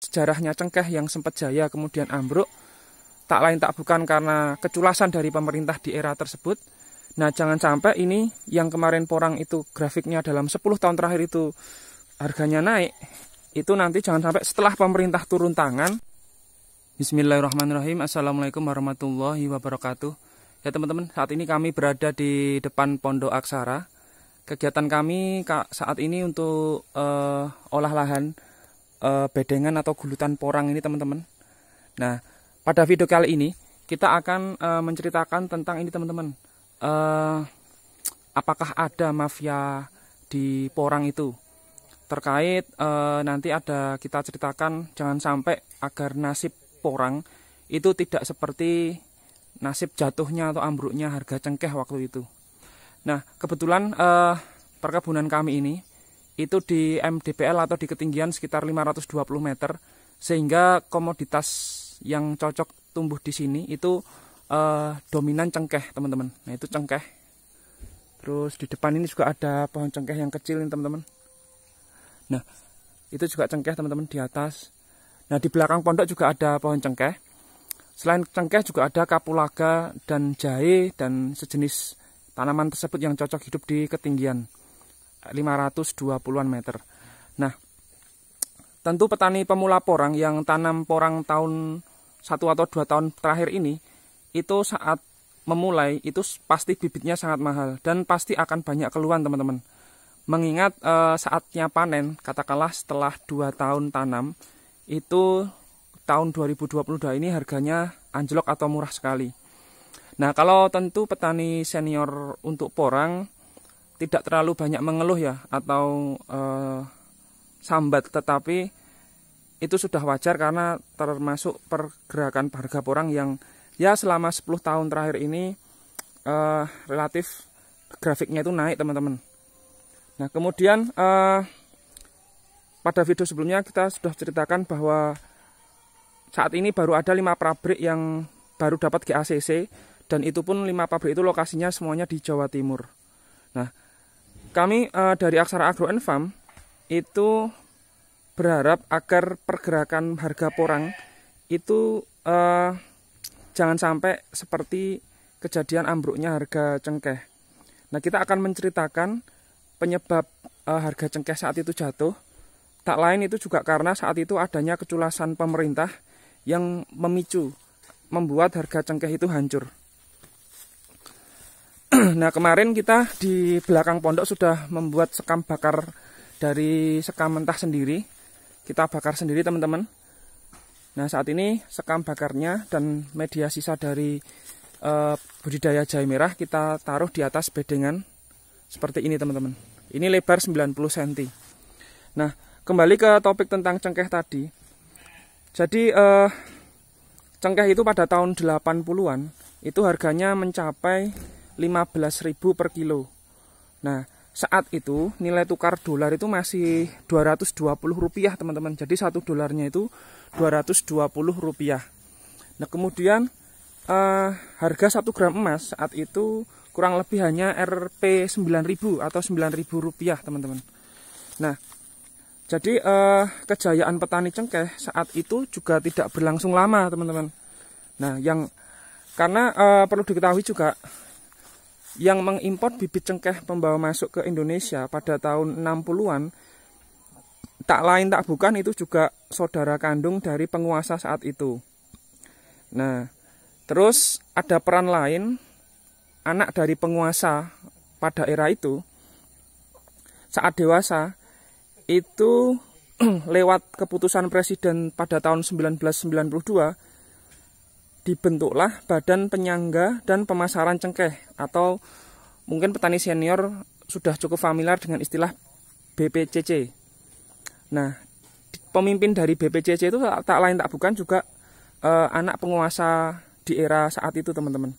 sejarahnya cengkeh yang sempat jaya kemudian ambruk, tak lain tak bukan karena keculasan dari pemerintah di era tersebut. Nah, jangan sampai ini yang kemarin porang itu grafiknya dalam 10 tahun terakhir itu harganya naik, itu nanti jangan sampai setelah pemerintah turun tangan. Bismillahirrahmanirrahim. Assalamualaikum warahmatullahi wabarakatuh. Ya teman-teman, saat ini kami berada di depan Pondok Aksara. Kegiatan kami saat ini untuk olah lahan bedengan atau gulutan porang ini teman-teman. Nah, pada video kali ini kita akan menceritakan tentang ini teman-teman. Apakah ada mafia di porang itu? Terkait nanti ada kita ceritakan jangan sampai agar nasib porang itu tidak seperti nasib jatuhnya atau ambruknya harga cengkeh waktu itu. Nah, kebetulan perkebunan kami ini itu di MDPL atau di ketinggian sekitar 520 meter, sehingga komoditas yang cocok tumbuh di sini itu dominan cengkeh teman-teman. Nah, itu cengkeh. Terus di depan ini juga ada pohon cengkeh yang kecil ini teman-teman. Nah, itu juga cengkeh teman-teman di atas. Nah, di belakang pondok juga ada pohon cengkeh. Selain cengkeh juga ada kapulaga dan jahe dan sejenis tanaman tersebut yang cocok hidup di ketinggian 520-an meter. Nah, tentu petani pemula porang yang tanam porang tahun 1 atau 2 tahun terakhir ini, itu saat memulai itu pasti bibitnya sangat mahal dan pasti akan banyak keluhan teman-teman. Mengingat saatnya panen, katakanlah setelah 2 tahun tanam, itu tahun 2022 ini harganya anjlok atau murah sekali. Nah, kalau tentu petani senior untuk porang tidak terlalu banyak mengeluh ya atau sambat, tetapi itu sudah wajar karena termasuk pergerakan harga porang yang ya selama 10 tahun terakhir ini relatif grafiknya itu naik teman-teman. Nah, kemudian pada video sebelumnya kita sudah ceritakan bahwa saat ini baru ada 5 pabrik yang baru dapat GACC, dan itu pun 5 pabrik itu lokasinya semuanya di Jawa Timur. Nah, kami dari Aksara Agro and Farm itu berharap agar pergerakan harga porang itu jangan sampai seperti kejadian ambruknya harga cengkeh. Nah, kita akan menceritakan penyebab harga cengkeh saat itu jatuh. Tak lain itu juga karena saat itu adanya keculasan pemerintah yang membuat harga cengkeh itu hancur. Nah, kemarin kita di belakang pondok sudah membuat sekam bakar dari sekam mentah sendiri. Kita bakar sendiri teman-teman. Nah, saat ini sekam bakarnya dan media sisa dari budidaya jahe merah kita taruh di atas bedengan seperti ini teman-teman. Ini lebar 90 cm. Nah, kembali ke topik tentang cengkeh tadi. Jadi cengkeh itu pada tahun 80-an itu harganya mencapai 15.000 per kilo. Nah, saat itu nilai tukar dolar itu masih 220 rupiah teman-teman. Jadi 1 dolarnya itu 220 rupiah. Nah, kemudian harga 1 gram emas saat itu kurang lebih hanya Rp 9.000 atau 9.000 rupiah teman-teman. Nah, jadi kejayaan petani cengkeh saat itu juga tidak berlangsung lama teman-teman. Nah, karena perlu diketahui juga yang mengimpor bibit cengkeh pembawa masuk ke Indonesia pada tahun 60-an tak lain tak bukan itu juga saudara kandung dari penguasa saat itu. Nah, terus ada peran lain, anak dari penguasa pada era itu saat dewasa itu lewat keputusan presiden pada tahun 1992 dibentuklah Badan Penyangga dan Pemasaran Cengkeh, atau mungkin petani senior sudah cukup familiar dengan istilah BPCC. Nah, pemimpin dari BPCC itu tak lain tak bukan juga anak penguasa di era saat itu teman-teman.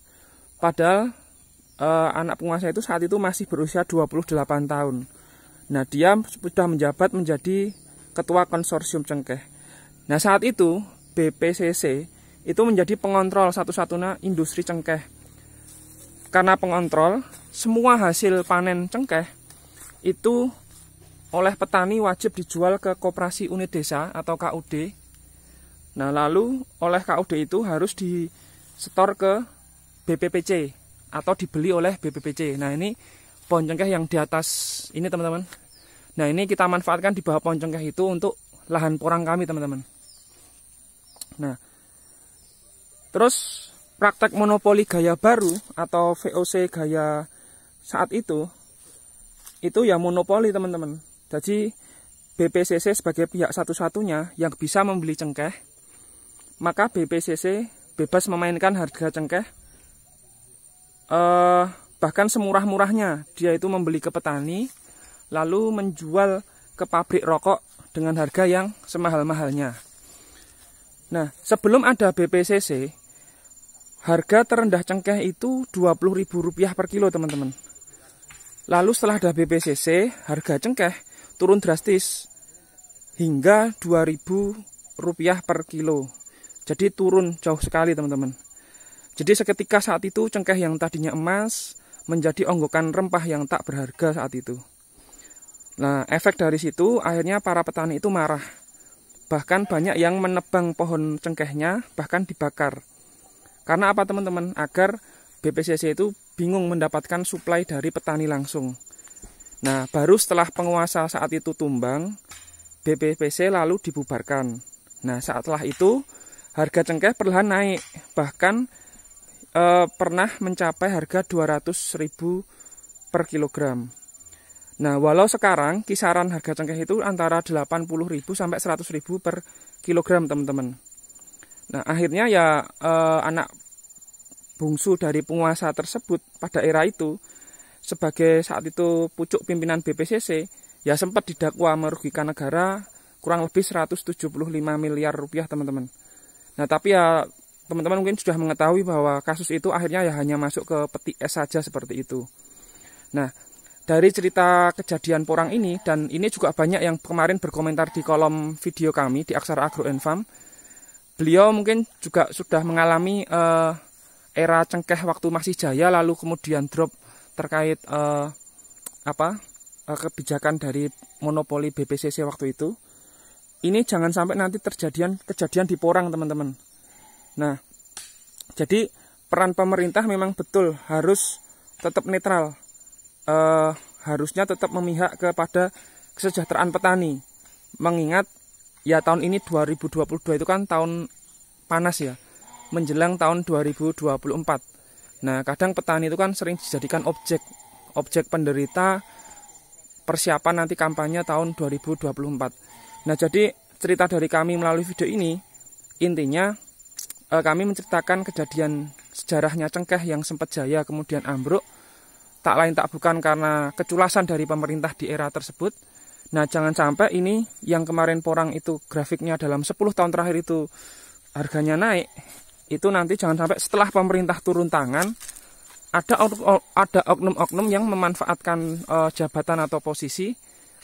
Padahal anak penguasa itu saat itu masih berusia 28 tahun. Nah, dia sudah menjabat menjadi ketua konsorsium cengkeh. Nah, saat itu BPCC itu menjadi pengontrol satu-satunya industri cengkeh. Karena pengontrol, semua hasil panen cengkeh itu oleh petani wajib dijual ke Koperasi Unit Desa atau KUD Nah, lalu oleh KUD itu harus disetor ke BPPC atau dibeli oleh BPPC. Nah, ini pohon cengkeh yang di atas ini teman-teman. Nah, ini kita manfaatkan di bawah pohon cengkeh itu untuk lahan porang kami teman-teman. Nah, terus praktek monopoli gaya baru atau VOC gaya saat itu ya monopoli teman-teman. Jadi BPCC sebagai pihak satu-satunya yang bisa membeli cengkeh, maka BPCC bebas memainkan harga cengkeh bahkan semurah-murahnya. Dia itu membeli ke petani lalu menjual ke pabrik rokok dengan harga yang semahal-mahalnya. Nah, sebelum ada BPCC, harga terendah cengkeh itu Rp20.000 per kilo teman-teman. Lalu setelah ada BPCC, harga cengkeh turun drastis hingga Rp2.000 per kilo. Jadi turun jauh sekali teman-teman. Jadi seketika saat itu cengkeh yang tadinya emas menjadi onggokan rempah yang tak berharga saat itu. Nah, efek dari situ akhirnya para petani itu marah. Bahkan banyak yang menebang pohon cengkehnya, bahkan dibakar. Karena apa teman-teman? Agar BPCC itu bingung mendapatkan suplai dari petani langsung. Nah, baru setelah penguasa saat itu tumbang, BPPC lalu dibubarkan. Nah, setelah itu harga cengkeh perlahan naik, bahkan pernah mencapai harga Rp200.000 per kilogram. Nah, walau sekarang kisaran harga cengkeh itu antara Rp80.000 sampai Rp100.000 per kilogram, teman-teman. Nah, akhirnya ya anak bungsu dari penguasa tersebut pada era itu, sebagai saat itu pucuk pimpinan BPCC, ya sempat didakwa merugikan negara kurang lebih Rp175 miliar, teman-teman. Nah, tapi ya teman-teman mungkin sudah mengetahui bahwa kasus itu akhirnya ya hanya masuk ke peti es saja seperti itu. Nah, dari cerita kejadian porang ini, dan ini juga banyak yang kemarin berkomentar di kolom video kami di Aksara Agro & Farm, beliau mungkin juga sudah mengalami era cengkeh waktu masih jaya, lalu kemudian drop terkait kebijakan dari monopoli BPCC waktu itu. Ini jangan sampai nanti kejadian di porang teman-teman. Nah, jadi peran pemerintah memang betul harus tetap netral, harusnya tetap memihak kepada kesejahteraan petani. Mengingat ya tahun ini 2022 itu kan tahun panas ya, menjelang tahun 2024. Nah, kadang petani itu kan sering dijadikan objek penderita persiapan nanti kampanye tahun 2024. Nah, jadi cerita dari kami melalui video ini, intinya kami menceritakan kejadian sejarahnya cengkeh yang sempat jaya kemudian ambruk, tak lain tak bukan karena keculasan dari pemerintah di era tersebut. Nah, jangan sampai ini yang kemarin porang itu grafiknya dalam 10 tahun terakhir itu harganya naik, itu nanti jangan sampai setelah pemerintah turun tangan, ada oknum-oknum yang memanfaatkan jabatan atau posisi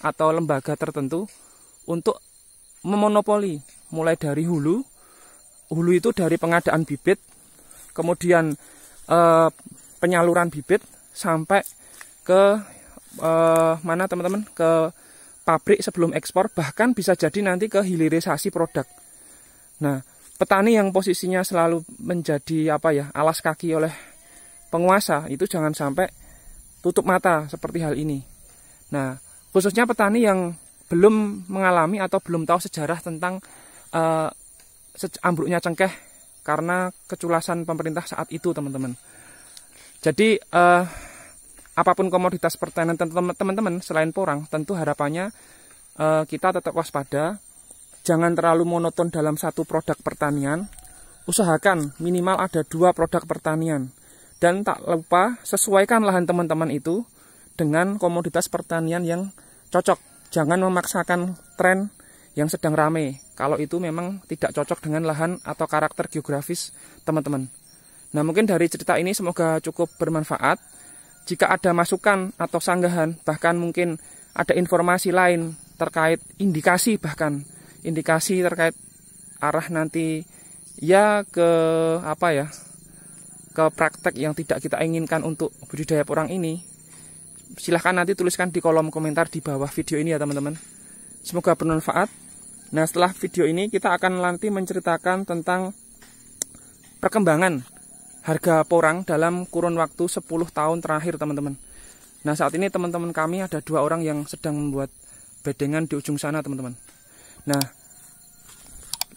atau lembaga tertentu untuk memonopoli, mulai dari hulu itu dari pengadaan bibit, kemudian penyaluran bibit sampai ke mana teman-teman, ke pabrik sebelum ekspor, bahkan bisa jadi nanti ke hilirisasi produk. Nah, petani yang posisinya selalu menjadi alas kaki oleh penguasa itu jangan sampai tutup mata seperti hal ini. Nah, khususnya petani yang belum mengalami atau belum tahu sejarah tentang ambruknya cengkeh karena keculasan pemerintah saat itu, teman-teman. Jadi apapun komoditas pertanian teman-teman selain porang, tentu harapannya kita tetap waspada, jangan terlalu monoton dalam satu produk pertanian, usahakan minimal ada 2 produk pertanian, dan tak lupa sesuaikan lahan teman-teman itu dengan komoditas pertanian yang cocok. Jangan memaksakan tren yang sedang rame, kalau itu memang tidak cocok dengan lahan atau karakter geografis teman-teman. Nah, mungkin dari cerita ini semoga cukup bermanfaat. Jika ada masukan atau sanggahan, bahkan mungkin ada informasi lain terkait indikasi terkait arah nanti ya ke ke praktek yang tidak kita inginkan untuk budidaya porang ini, silahkan nanti tuliskan di kolom komentar di bawah video ini ya teman-teman. Semoga bermanfaat. Nah, setelah video ini kita akan nanti menceritakan tentang perkembangan harga porang dalam kurun waktu 10 tahun terakhir, teman-teman. Nah, saat ini teman-teman kami ada 2 orang yang sedang membuat bedengan di ujung sana, teman-teman. Nah,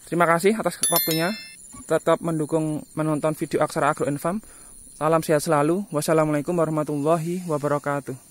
terima kasih atas waktunya. Tetap mendukung menonton video Aksara Agro and Farm. Salam sehat selalu. Wassalamualaikum warahmatullahi wabarakatuh.